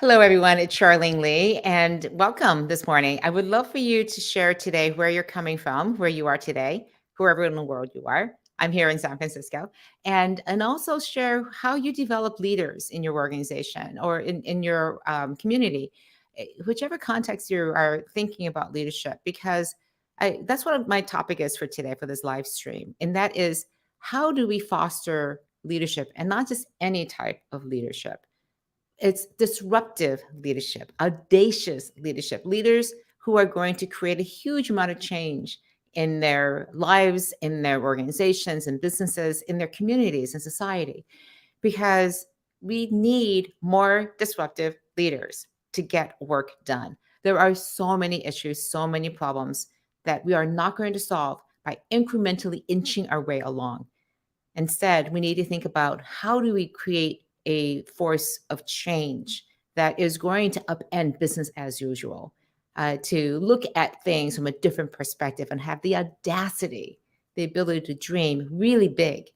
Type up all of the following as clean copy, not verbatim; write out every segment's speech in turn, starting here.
Hello, everyone. It's Charlene Lee, and welcome this morning. I would love for you to share today where you're coming from, where you are today, wherever in the world you are. I'm here in San Francisco, and also share how you develop leaders in your organization or in your community, whichever context you are thinking about leadership, because that's what my topic is for today for this live stream, and that is how do we foster leadership and not just any type of leadership. It's disruptive leadership, audacious leadership, leaders who are going to create a huge amount of change in their lives, in their organizations and businesses, in their communities and society, because we need more disruptive leaders to get work done. There are so many issues, so many problems that we are not going to solve by incrementally inching our way along. Instead, we need to think about how do we create a force of change that is going to upend business as usual, to look at things from a different perspective and have the audacity, the ability to dream really big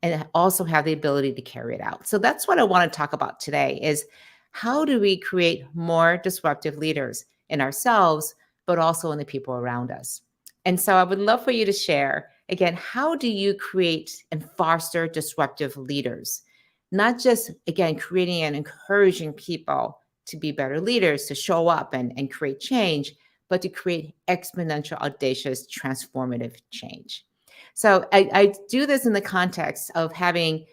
and also have the ability to carry it out. So that's what I want to talk about today is how do we create more disruptive leaders in ourselves, but also in the people around us. And so I would love for you to share again, how do you create and foster disruptive leaders? Not just, again, creating and encouraging people to be better leaders, to show up and create change, but to create exponential, audacious, transformative change. So I do this in the context of having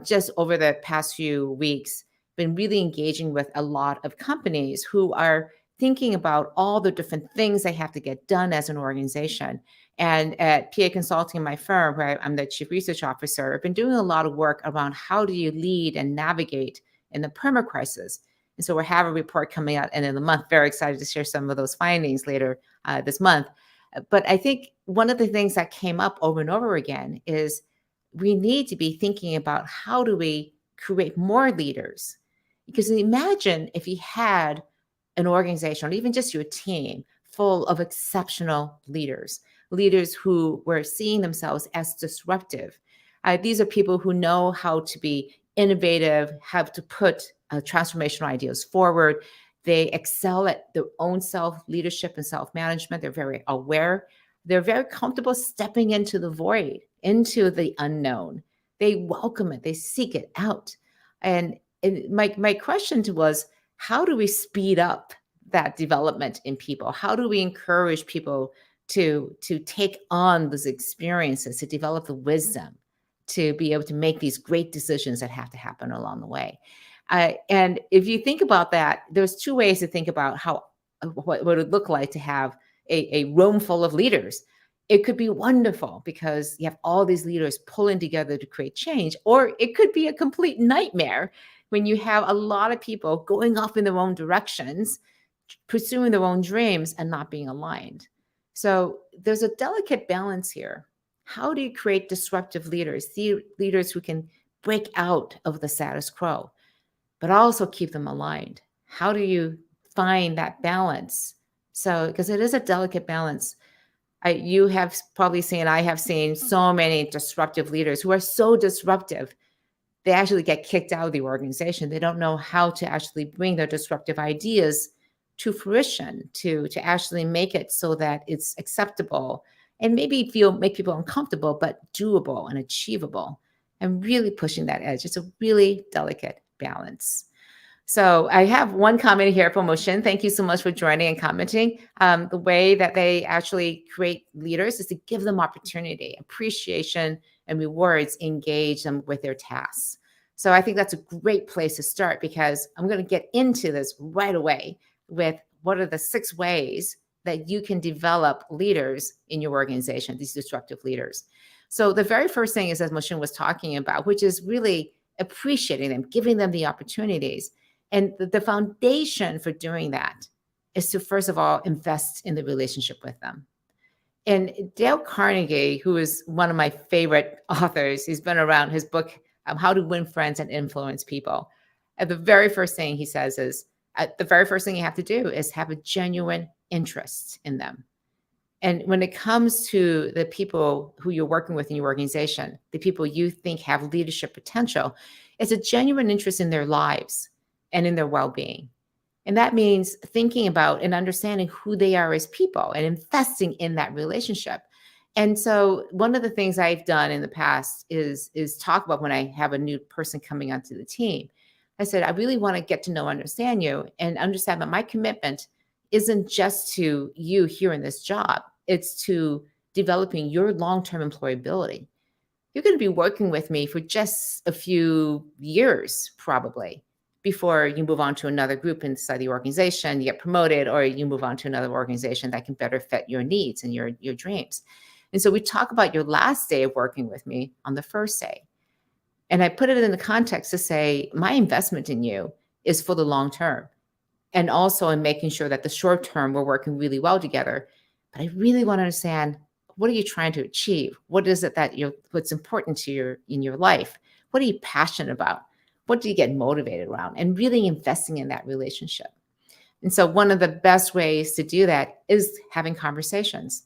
just over the past few weeks been really engaging with a lot of companies who are thinking about all the different things they have to get done as an organization. And at PA Consulting, my firm, where I'm the chief research officer, I've been doing a lot of work around how do you lead and navigate in the perma crisis. And so we have a report coming out end of the month. Very excited to share some of those findings later this month. But I think one of the things that came up over and over again is we need to be thinking about how do we create more leaders? Because imagine if you had an organization or even just your team full of exceptional leaders, leaders who were seeing themselves as disruptive. These are people who know how to be innovative, how to put transformational ideas forward. They excel at their own self-leadership and self-management. They're very aware. They're very comfortable stepping into the void, into the unknown. They welcome it. They seek it out. And my question was, how do we speed up that development in people? How do we encourage people to take on those experiences, to develop the wisdom, to be able to make these great decisions that have to happen along the way? And if you think about that, there's two ways to think about how what it would look like to have a room full of leaders. It could be wonderful because you have all these leaders pulling together to create change, or it could be a complete nightmare when you have a lot of people going off in their own directions, pursuing their own dreams and not being aligned. So there's a delicate balance here. How do you create disruptive leaders, leaders who can break out of the status quo, but also keep them aligned? How do you find that balance? So, because it is a delicate balance. You have probably seen, I have seen so many disruptive leaders who are so disruptive, they actually get kicked out of the organization. They don't know how to actually bring their disruptive ideas to fruition, to actually make it so that it's acceptable and maybe make people uncomfortable, but doable and achievable, and really pushing that edge. It's a really delicate balance. So I have one comment here from Moshin. Thank you so much for joining and commenting. The way that they actually create leaders is to give them opportunity, appreciation, and rewards, engage them with their tasks. So I think that's a great place to start, because I'm going to get into this right away with what are the 6 ways that you can develop leaders in your organization, these disruptive leaders. So the very first thing is, as Moshin was talking about, which is really appreciating them, giving them the opportunities. And the foundation for doing that is to, first of all, invest in the relationship with them. And Dale Carnegie, who is one of my favorite authors, he's been around, his book, How to Win Friends and Influence People. And the very first thing he says is, the very first thing you have to do is have a genuine interest in them. And when it comes to the people who you're working with in your organization, the people you think have leadership potential, it's a genuine interest in their lives. and in their well-being. And that means thinking about and understanding who they are as people and investing in that relationship. And so one of the things I've done in the past is talk about when I have a new person coming onto the team. I said, I really want to get to know, understand you, and understand that my commitment isn't just to you here in this job. It's to developing your long-term employability. You're going to be working with me for just a few years, probably, before you move on to another group inside the organization, you get promoted, or you move on to another organization that can better fit your needs and your dreams. And so we talk about your last day of working with me on the first day. And I put it in the context to say, my investment in you is for the long term. And also in making sure that the short term we're working really well together. But I really want to understand, what are you trying to achieve? What is it that what's important to you in your life? What are you passionate about? What do you get motivated around? And really investing in that relationship. And so one of the best ways to do that is having conversations.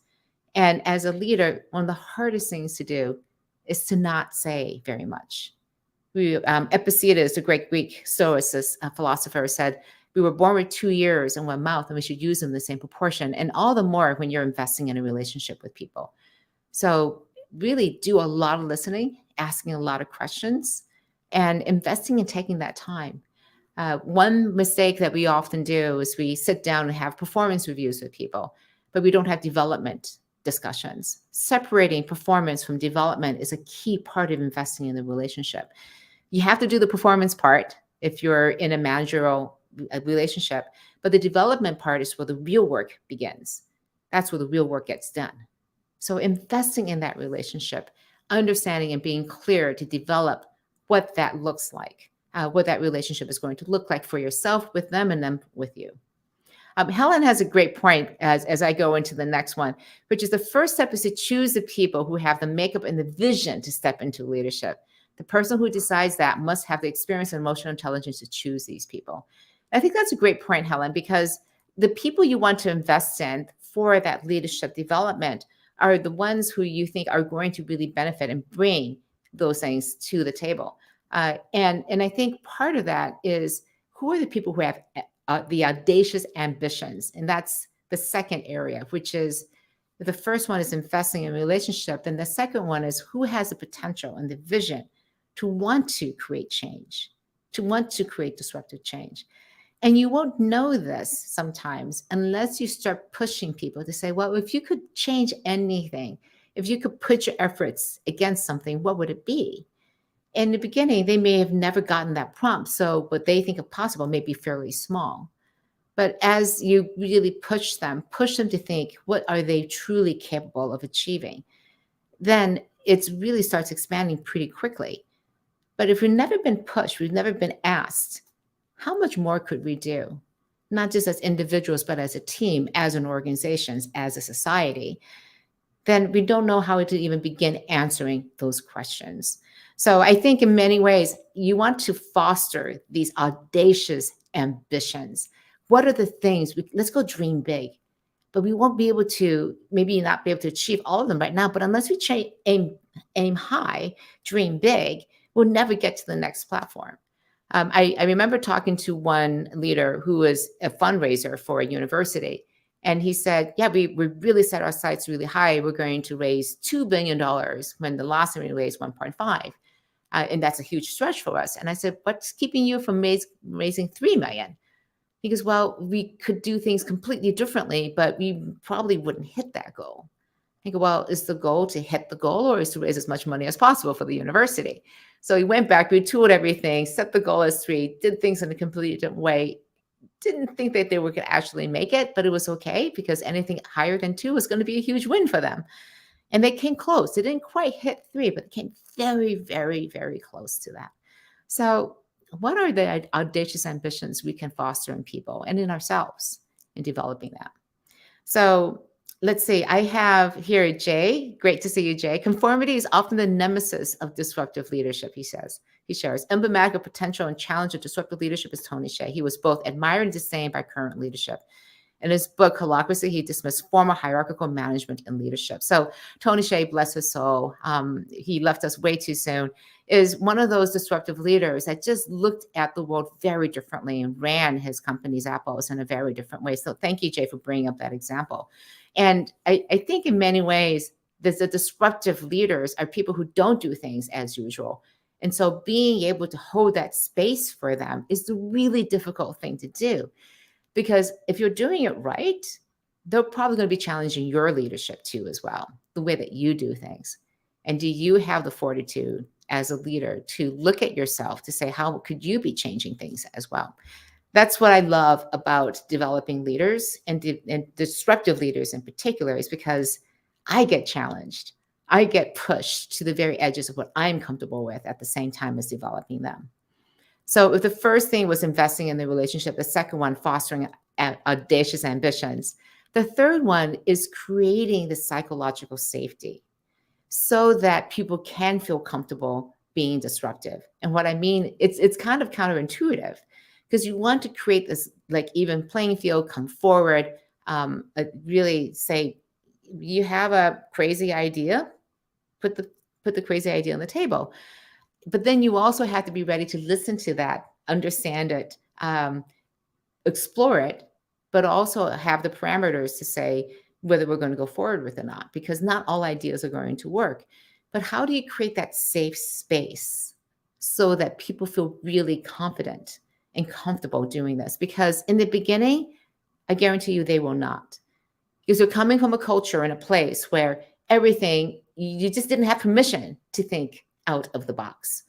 And as a leader, one of the hardest things to do is to not say very much. Epictetus, the great Greek stoicist philosopher, said, we were born with 2 ears and 1 mouth, and we should use them in the same proportion. And all the more when you're investing in a relationship with people. So really do a lot of listening, asking a lot of questions, and investing in taking that time. One mistake that we often do is we sit down and have performance reviews with people, but we don't have development discussions. Separating performance from development is a key part of investing in the relationship. You have to do the performance part if you're in a managerial relationship, but the development part is where the real work begins. That's where the real work gets done. So investing in that relationship, understanding and being clear to develop what that looks like, what that relationship is going to look like for yourself, with them, and them with you. Helen has a great point as I go into the next one, which is the first step is to choose the people who have the makeup and the vision to step into leadership. The person who decides that must have the experience and emotional intelligence to choose these people. I think that's a great point, Helen, because the people you want to invest in for that leadership development are the ones who you think are going to really benefit and bring those things to the table. And I think part of that is, who are the people who have the audacious ambitions? And that's the second area, which is, the first one is investing in a relationship. Then the second one is, who has the potential and the vision to want to create change, to want to create disruptive change. And you won't know this sometimes unless you start pushing people to say, well, if you could change anything, if you could put your efforts against something, what would it be? In the beginning, they may have never gotten that prompt. So what they think of possible may be fairly small. But as you really push them to think, what are they truly capable of achieving? Then it really starts expanding pretty quickly. But if we've never been pushed, we've never been asked, how much more could we do? Not just as individuals, but as a team, as an organization, as a society, then we don't know how to even begin answering those questions. So I think in many ways, you want to foster these audacious ambitions. What are the things? Let's go dream big. But we won't be able to, maybe not be able to achieve all of them right now, but unless we aim high, dream big, we'll never get to the next platform. I remember talking to one leader who was a fundraiser for a university. And he said, yeah, we really set our sights really high. We're going to raise $2 billion when the last time we raised 1.5. And that's a huge stretch for us. And I said, what's keeping you from raising 3 million? He goes, well, we could do things completely differently, but we probably wouldn't hit that goal. I go, well, is the goal to hit the goal, or is to raise as much money as possible for the university? So he went back, retooled everything, set the goal as 3, did things in a completely different way. Didn't think that they were going to actually make it, but it was okay, because anything higher than 2 was going to be a huge win for them. And they came close. They didn't quite hit 3, but they came very, very, very close to that. So what are the audacious ambitions we can foster in people and in ourselves in developing that? So let's see. I have here Jay. Great to see you, Jay. Conformity is often the nemesis of disruptive leadership, he says. He shares. Emblematic of potential and challenge of disruptive leadership is Tony Hsieh. He was both admired and disdained by current leadership. In his book, Holacracy, he dismissed formal hierarchical management and leadership. So Tony Hsieh, bless his soul, he left us way too soon, is one of those disruptive leaders that just looked at the world very differently and ran his company's Apples in a very different way. So thank you, Jay, for bringing up that example. And I think in many ways, the disruptive leaders are people who don't do things as usual. And so being able to hold that space for them is the really difficult thing to do. Because if you're doing it right, they're probably going to be challenging your leadership too, as well, the way that you do things. And do you have the fortitude as a leader to look at yourself to say, how could you be changing things as well? That's what I love about developing leaders and disruptive leaders in particular, is because I get challenged. I get pushed to the very edges of what I'm comfortable with at the same time as developing them. So if the first thing was investing in the relationship, the second one, fostering audacious ambitions. The third one is creating the psychological safety so that people can feel comfortable being disruptive. And what I mean, it's kind of counterintuitive, because you want to create this like even playing field, come forward, really say, you have a crazy idea, put the crazy idea on the table. But then you also have to be ready to listen to that, understand it, explore it, but also have the parameters to say whether we're going to go forward with it or not, because not all ideas are going to work. But how do you create that safe space so that people feel really confident and comfortable doing this? Because in the beginning, I guarantee you they will not. Because you're coming from a culture and a place where everything, you just didn't have permission to think out of the box.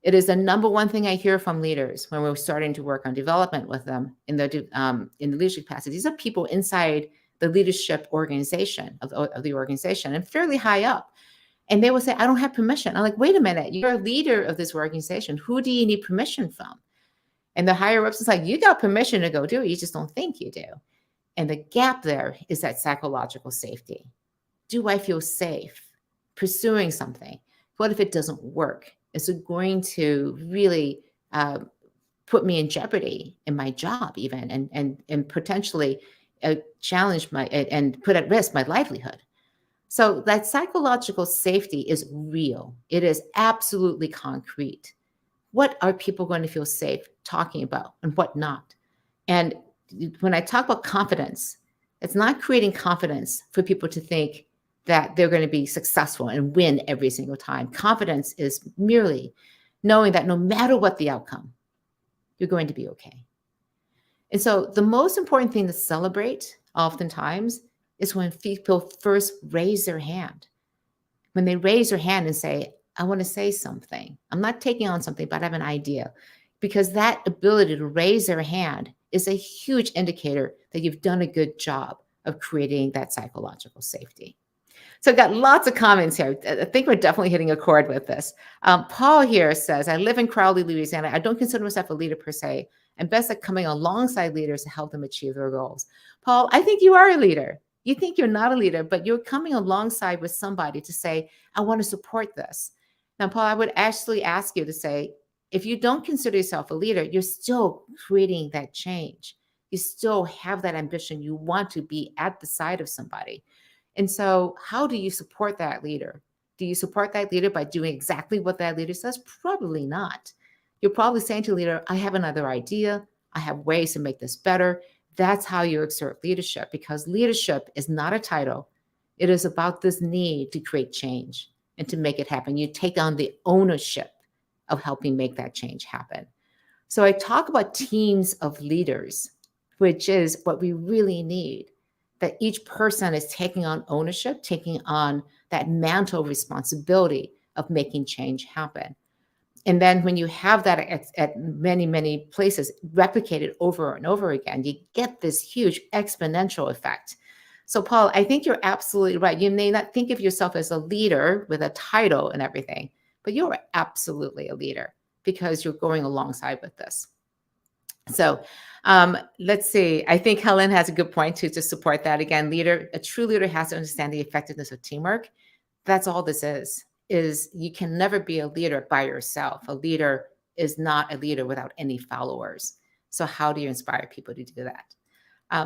It is the number one thing I hear from leaders when we're starting to work on development with them in the leadership capacity. These are people inside the leadership organization of the organization and fairly high up. And they will say, I don't have permission. I'm like, wait a minute, you're a leader of this organization. Who do you need permission from? And the higher ups is like, you got permission to go do it. You just don't think you do. And the gap there is that psychological safety. Do I feel safe pursuing something? What if it doesn't work? Is it going to really put me in jeopardy in my job even, and potentially challenge my and put at risk my livelihood? So that psychological safety is real. It is absolutely concrete. What are people going to feel safe talking about and what not? And when I talk about confidence, it's not creating confidence for people to think that they're going to be successful and win every single time. Confidence is merely knowing that no matter what the outcome, you're going to be okay. And so the most important thing to celebrate oftentimes is when people first raise their hand. When they raise their hand and say, I want to say something. I'm not taking on something, but I have an idea. Because that ability to raise their hand is a huge indicator that you've done a good job of creating that psychological safety. So I've got lots of comments here. I think we're definitely hitting a chord with this. Paul here says, I live in Crowley, Louisiana. I don't consider myself a leader per se. I'm best at coming alongside leaders to help them achieve their goals. Paul, I think you are a leader. You think you're not a leader, but you're coming alongside with somebody to say, I want to support this. Now, Paul, I would actually ask you to say, if you don't consider yourself a leader, you're still creating that change. You still have that ambition. You want to be at the side of somebody. And so how do you support that leader? Do you support that leader by doing exactly what that leader says? Probably not. You're probably saying to the leader, I have another idea. I have ways to make this better. That's how you exert leadership, because leadership is not a title. It is about this need to create change and to make it happen. You take on the ownership of helping make that change happen. So I talk about teams of leaders, which is what we really need, that each person is taking on ownership, taking on that mantle of responsibility of making change happen. And then when you have that at many, many places replicated over and over again, you get this huge exponential effect. So Paul, I think you're absolutely right. You may not think of yourself as a leader with a title and everything, but you're absolutely a leader because you're going alongside with this. So let's see. I think Helen has a good point to support that. Again, a true leader has to understand the effectiveness of teamwork. That's all this is you can never be a leader by yourself. A leader is not a leader without any followers. So how do you inspire people to do that?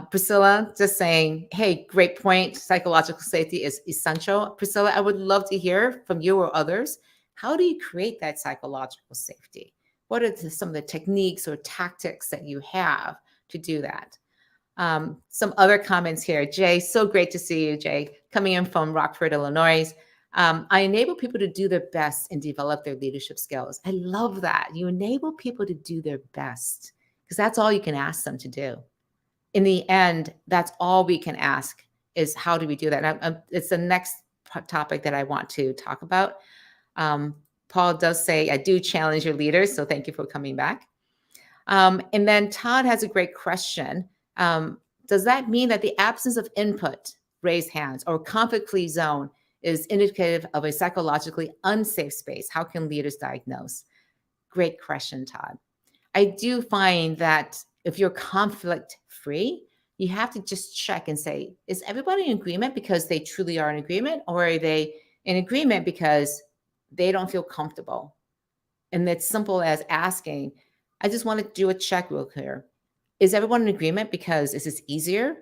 Priscilla just saying, hey, great point. Psychological safety is essential. Priscilla, I would love to hear from you or others. How do you create that psychological safety? What are some of the techniques or tactics that you have to do that? Some other comments here. Jay, so great to see you, Jay, coming in from Rockford, Illinois. I enable people to do their best and develop their leadership skills. I love that. You enable people to do their best because that's all you can ask them to do. In the end, that's all we can ask is how do we do that? It's the next topic that I want to talk about. Paul does say, I do challenge your leaders. So thank you for coming back. And then Todd has a great question. Does that mean that the absence of input, raise hands, or conflict-free zone is indicative of a psychologically unsafe space? How can leaders diagnose? Great question, Todd. I do find that if you're conflict-free, you have to just check and say, is everybody in agreement because they truly are in agreement, or are they in agreement because they don't feel comfortable? And it's simple as asking, I just want to do a check real clear. Is everyone in agreement because is this easier?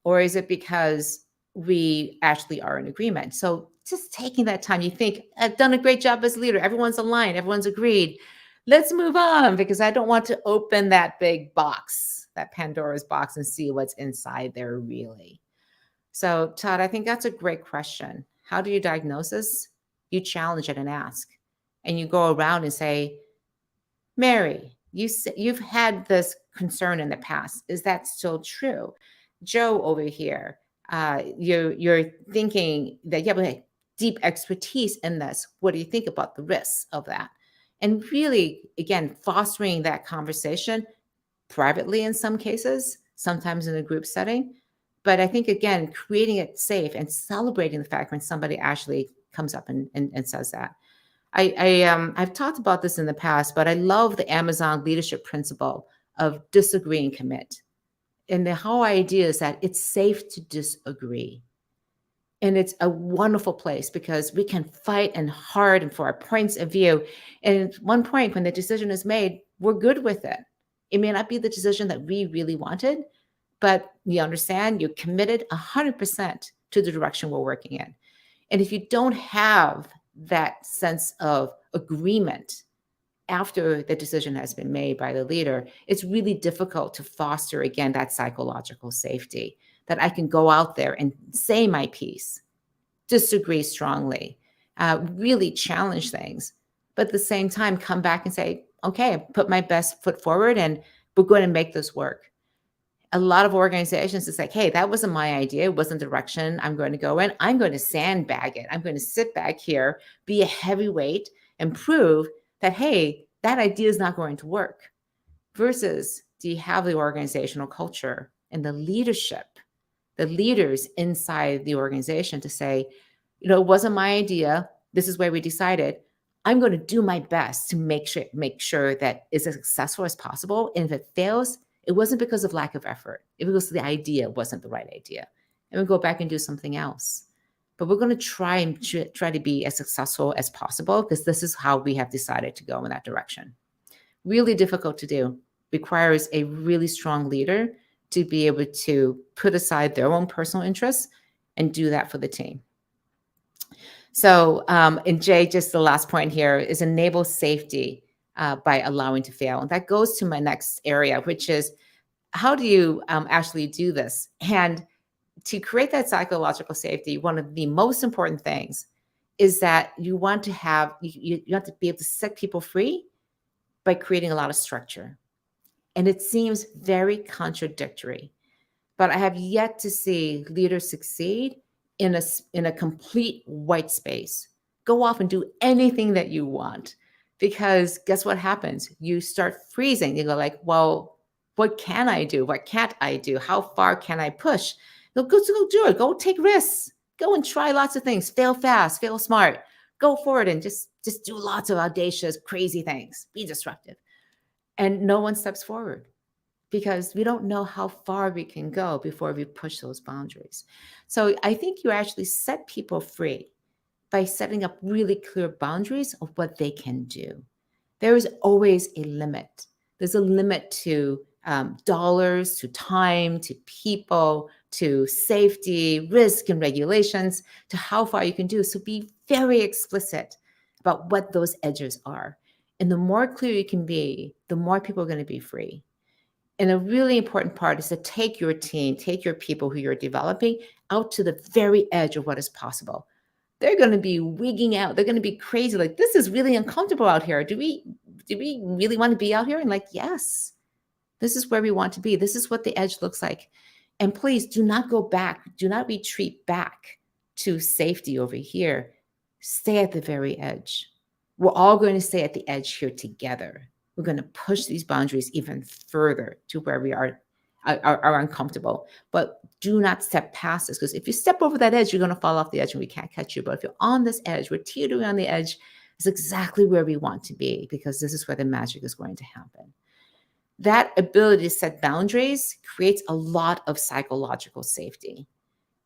Or is it because we actually are in agreement? So just taking that time, you think, I've done a great job as a leader. Everyone's aligned. Everyone's agreed. Let's move on because I don't want to open that big box, that Pandora's box, and see what's inside there really. So Todd, I think that's a great question. How do you diagnose this? You challenge it and ask. And you go around and say, Mary, you've had this concern in the past. Is that still true? Joe over here, you're thinking that you have a deep expertise in this. What do you think about the risks of that? And really, again, fostering that conversation privately in some cases, sometimes in a group setting. But I think, again, creating it safe and celebrating the fact when somebody actually comes up and says that. I've talked about this in the past, but I love the Amazon leadership principle of disagree and commit. And the whole idea is that it's safe to disagree. And it's a wonderful place because we can fight and hard and for our points of view. And at one point, when the decision is made, we're good with it. It may not be the decision that we really wanted, but you understand you're committed 100% to the direction we're working in. And if you don't have that sense of agreement after the decision has been made by the leader, it's really difficult to foster, again, that psychological safety that I can go out there and say my piece, disagree strongly, really challenge things, but at the same time, come back and say, okay, I put my best foot forward and we're going to make this work. A lot of organizations, it's like, hey, that wasn't my idea. It wasn't the direction I'm going to go in. I'm going to sandbag it. I'm going to sit back here, be a heavyweight, and prove that, hey, that idea is not going to work. Versus, do you have the organizational culture and the leadership, the leaders inside the organization to say, you know, it wasn't my idea. This is where we decided. I'm going to do my best to make sure that it's as successful as possible. And if it fails, it wasn't because of lack of effort. It was the idea wasn't the right idea. And we'll go back and do something else. But we're going to try to be as successful as possible because this is how we have decided to go in that direction. Really difficult to do. Requires a really strong leader to be able to put aside their own personal interests and do that for the team. So, and Jay, just the last point here is enable safety by allowing to fail. And that goes to my next area, which is how do you actually do this? And to create that psychological safety, one of the most important things is that you want to have, you have to be able to set people free by creating a lot of structure. And it seems very contradictory, but I have yet to see leaders succeed in a complete white space. Go off and do anything that you want, because guess what happens? You start freezing. You go like, well, what can I do? What can't I do? How far can I push? Go do it. Go take risks. Go and try lots of things. Fail fast. Fail smart. Go forward and just do lots of audacious, crazy things. Be disruptive. And no one steps forward because we don't know how far we can go before we push those boundaries. So I think you actually set people free by setting up really clear boundaries of what they can do. There is always a limit. There's a limit to dollars to time to people to safety, risk, and regulations to how far you can do. So be very explicit about what those edges are. And the more clear you can be, the more people are going to be free. And a really important part is to take your team, take your people who you're developing out to the very edge of what is possible. They're going to be wigging out. They're going to be crazy. Like, this is really uncomfortable out here. Do we really want to be out here? And like, yes, this is where we want to be. This is what the edge looks like. And please do not go back. Do not retreat back to safety over here. Stay at the very edge. We're all going to stay at the edge here together. We're going to push these boundaries even further to where we are uncomfortable. But do not step past this, because if you step over that edge, you're going to fall off the edge and we can't catch you. But if you're on this edge, we're teetering on the edge, is exactly where we want to be, because this is where the magic is going to happen. That ability to set boundaries creates a lot of psychological safety.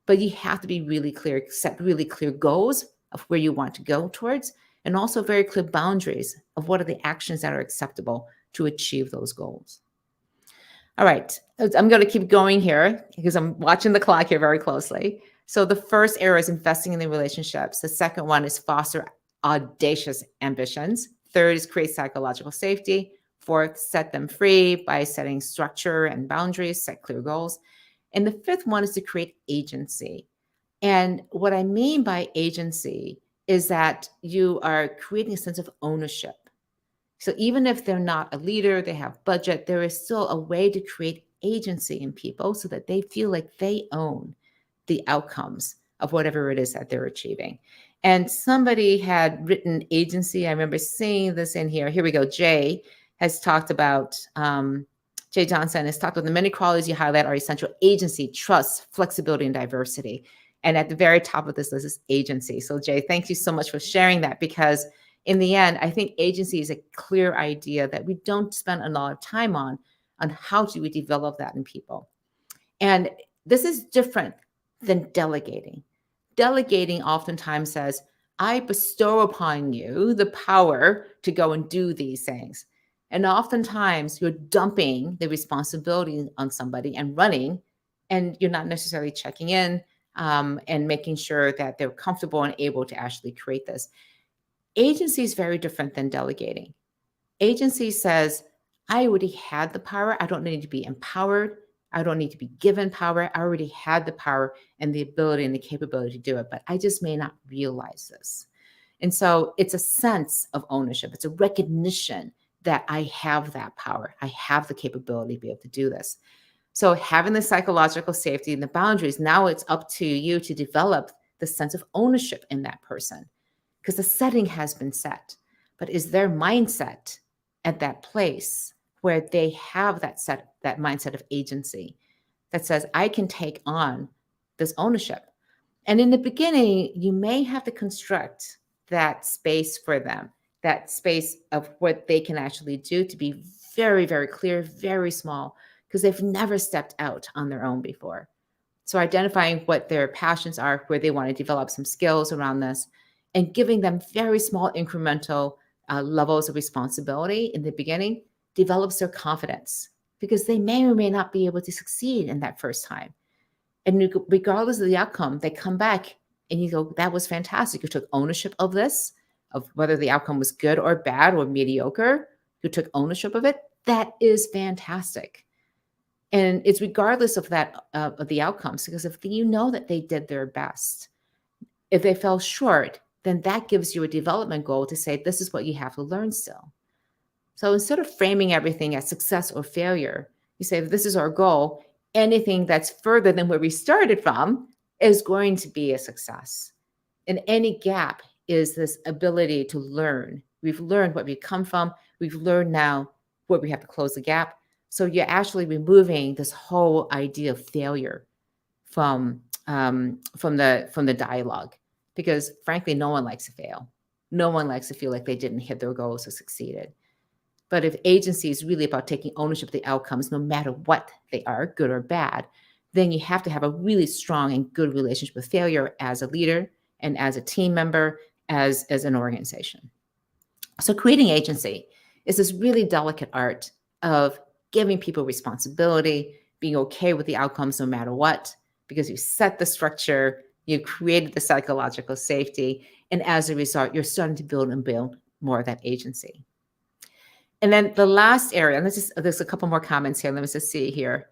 But you have to be really clear, set really clear goals of where you want to go towards, and also very clear boundaries of what are the actions that are acceptable to achieve those goals. All right, I'm going to keep going here because I'm watching the clock here very closely. So the first area is investing in the relationships. The second one is foster audacious ambitions. Third is create psychological safety. Fourth, set them free by setting structure and boundaries, set clear goals. And the fifth one is to create agency. And what I mean by agency is that you are creating a sense of ownership. So even if they're not a leader, they have budget, there is still a way to create agency in people so that they feel like they own the outcomes of whatever it is that they're achieving. And somebody had written agency. I remember seeing this in here. Here we go. Jay has talked about, Jay Johnson has talked about the many qualities you highlight are essential: agency, trust, flexibility, and diversity. And at the very top of this list is agency. So Jay, thank you so much for sharing that, because in the end, I think agency is a clear idea that we don't spend a lot of time on how do we develop that in people. And this is different than delegating. Delegating oftentimes says, I bestow upon you the power to go and do these things. And oftentimes you're dumping the responsibility on somebody and running, and you're not necessarily checking in and making sure that they're comfortable and able to actually create this. Agency is very different than delegating. Agency says, I already had the power. I don't need to be empowered. I don't need to be given power. I already had the power and the ability and the capability to do it, but I just may not realize this. And so it's a sense of ownership. It's a recognition that I have that power. I have the capability to be able to do this. So having the psychological safety and the boundaries, now it's up to you to develop the sense of ownership in that person, because the setting has been set. But is their mindset at that place where they have that mindset of agency that says, I can take on this ownership? And in the beginning, you may have to construct that space for them, that space of what they can actually do, to be very, very clear, very small, because they've never stepped out on their own before. So identifying what their passions are, where they want to develop some skills around this, and giving them very small incremental levels of responsibility in the beginning develops their confidence, because they may or may not be able to succeed in that first time. And regardless of the outcome, they come back and you go, that was fantastic. You took ownership of this, of whether the outcome was good or bad or mediocre. You took ownership of it. That is fantastic. And it's regardless of that, of the outcomes, because if you know that they did their best, if they fell short, then that gives you a development goal to say, this is what you have to learn still. So instead of framing everything as success or failure, you say, this is our goal. Anything that's further than where we started from is going to be a success. And any gap is this ability to learn. We've learned what we come from. We've learned now where we have to close the gap. So you're actually removing this whole idea of failure from the dialogue, because frankly, no one likes to fail. No one likes to feel like they didn't hit their goals or succeeded. But if agency is really about taking ownership of the outcomes, no matter what they are, good or bad, then you have to have a really strong and good relationship with failure as a leader and as a team member, as an organization. So creating agency is this really delicate art of giving people responsibility, being okay with the outcomes no matter what, because you set the structure, you created the psychological safety, and as a result, you're starting to build and build more of that agency. And then the last area, and there's a couple more comments here. Let me just see here.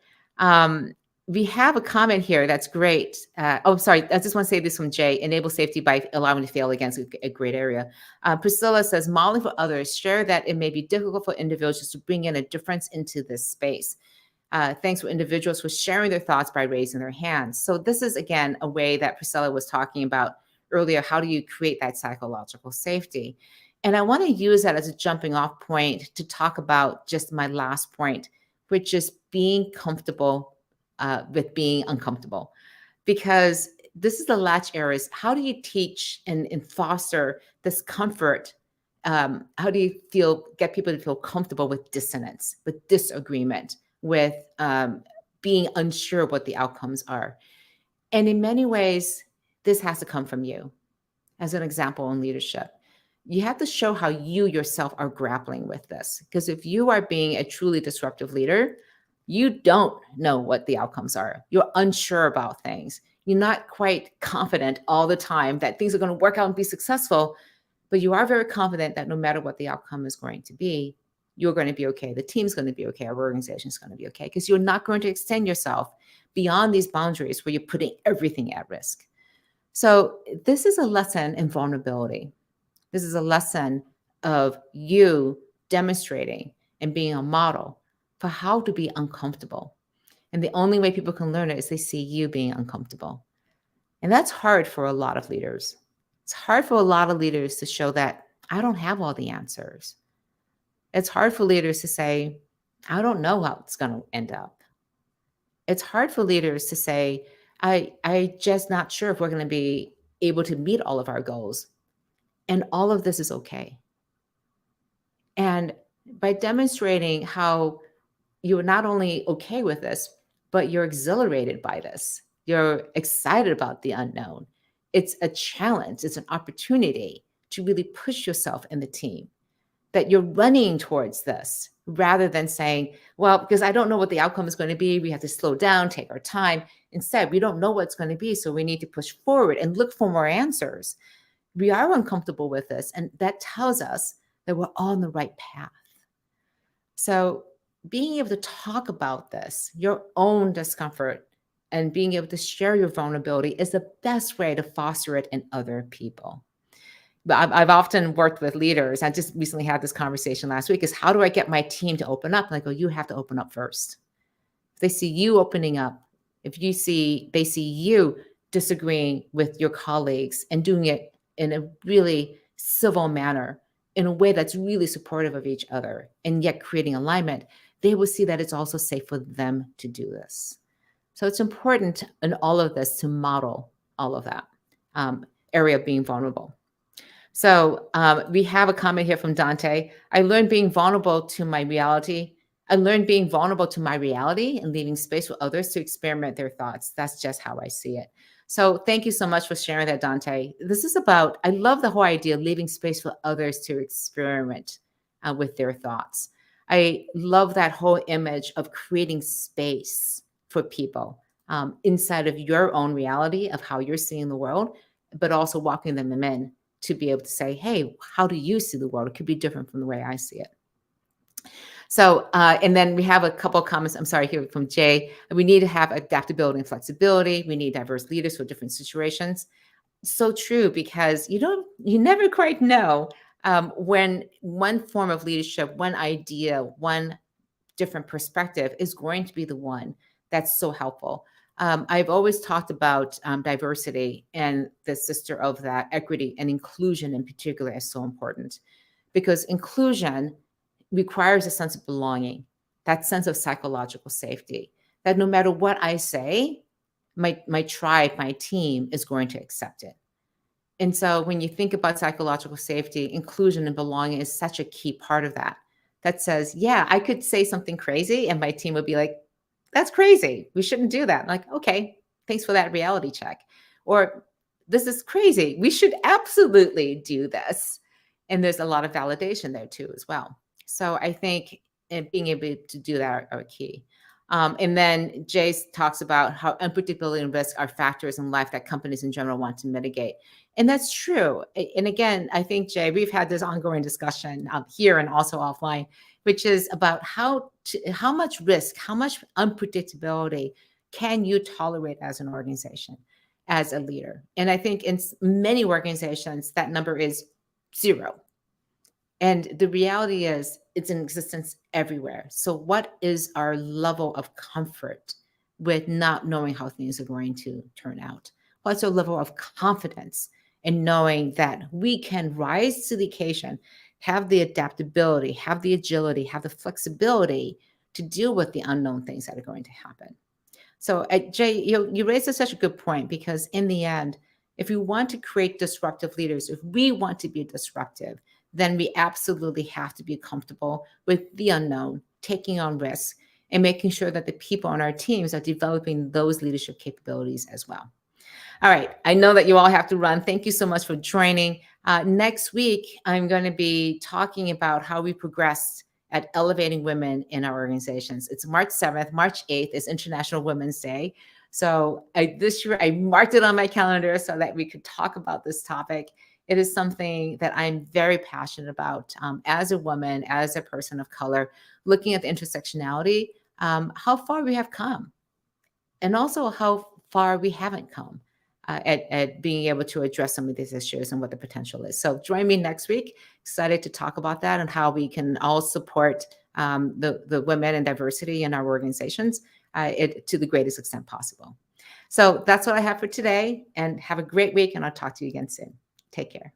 We have a comment here that's great. Sorry, I just want to say this from Jay. Enable safety by allowing to fail against a great area. Priscilla says, modeling for others, share that it may be difficult for individuals to bring in a difference into this space. Thanks for individuals for sharing their thoughts by raising their hands. So this is, again, a way that Priscilla was talking about earlier. How do you create that psychological safety? And I want to use that as a jumping off point to talk about just my last point, which is being comfortable with being uncomfortable. Because this is the latch areas. How do you teach and foster this comfort? How do you get people to feel comfortable with dissonance, with disagreement, with being unsure what the outcomes are? And in many ways, this has to come from you. As an example in leadership, you have to show how you yourself are grappling with this. Because if you are being a truly disruptive leader, you don't know what the outcomes are. You're unsure about things. You're not quite confident all the time that things are going to work out and be successful, but you are very confident that no matter what the outcome is going to be, you're going to be okay. The team's going to be okay. Our organization is going to be okay, because you're not going to extend yourself beyond these boundaries where you're putting everything at risk. So this is a lesson in vulnerability. This is a lesson of you demonstrating and being a model for how to be uncomfortable. And the only way people can learn it is they see you being uncomfortable. And that's hard for a lot of leaders. It's hard for a lot of leaders to show that I don't have all the answers. It's hard for leaders to say, I don't know how it's going to end up. It's hard for leaders to say, I just not sure if we're going to be able to meet all of our goals. And all of this is okay. And by demonstrating how you're not only okay with this, but you're exhilarated by this, you're excited about the unknown. It's a challenge, it's an opportunity to really push yourself in the team, that you're running towards this rather than saying, well, because I don't know what the outcome is going to be, we have to slow down, take our time. Instead, we don't know what's going to be, so we need to push forward and look for more answers. We are uncomfortable with this, and that tells us that we're on the right path. So being able to talk about this, your own discomfort, and being able to share your vulnerability is the best way to foster it in other people. But I've often worked with leaders. I just recently had this conversation last week, is how do I get my team to open up? And I go, you have to open up first. If they see you opening up, if they see you disagreeing with your colleagues and doing it in a really civil manner, in a way that's really supportive of each other, and yet creating alignment, they will see that it's also safe for them to do this. So it's important in all of this to model all of that area of being vulnerable. So we have a comment here from Dante. I learned being vulnerable to my reality. I learned being vulnerable to my reality and leaving space for others to experiment their thoughts. That's just how I see it. So thank you so much for sharing that, Dante. This is about, I love the whole idea of leaving space for others to experiment with their thoughts. I love that whole image of creating space for people inside of your own reality of how you're seeing the world, but also walking them in to be able to say, hey, how do you see the world? It could be different from the way I see it. So, and then we have a couple of comments, I'm sorry, here from Jay. We need to have adaptability and flexibility. We need diverse leaders for different situations. So true, because you never quite know when one form of leadership, one idea, one different perspective is going to be the one that's so helpful. I've always talked about diversity, and the sister of that, equity and inclusion in particular, is so important, because inclusion requires a sense of belonging, that sense of psychological safety, that no matter what I say, my tribe, my team is going to accept it. And so when you think about psychological safety, inclusion and belonging is such a key part of that. That says, yeah, I could say something crazy and my team would be like, that's crazy. We shouldn't do that. I'm like, okay, thanks for that reality check. Or this is crazy. We should absolutely do this. And there's a lot of validation there too as well. So I think and being able to do that are key. And then Jay talks about how unpredictability and risk are factors in life that companies in general want to mitigate. And that's true. And again, I think, Jay, we've had this ongoing discussion here and also offline, which is about how much risk, how much unpredictability can you tolerate as an organization, as a leader? And I think in many organizations, that number is zero. And the reality is, it's in existence everywhere. So, what is our level of comfort with not knowing how things are going to turn out? What's our level of confidence in knowing that we can rise to the occasion, have the adaptability, have the agility, have the flexibility to deal with the unknown things that are going to happen? So, Jay, you raised such a good point, because in the end, if we want to create disruptive leaders, if we want to be disruptive, then we absolutely have to be comfortable with the unknown, taking on risks, and making sure that the people on our teams are developing those leadership capabilities as well. All right. I know that you all have to run. Thank you so much for joining. Next week, I'm going to be talking about how we progressed at elevating women in our organizations. It's March 7th. March 8th is International Women's Day. So this year, I marked it on my calendar so that we could talk about this topic. It is something that I'm very passionate about as a woman, as a person of color, looking at the intersectionality, how far we have come, and also how far we haven't come at being able to address some of these issues and what the potential is. So join me next week. Excited to talk about that and how we can all support the women and diversity in our organizations to the greatest extent possible. So that's what I have for today, and have a great week, and I'll talk to you again soon. Take care.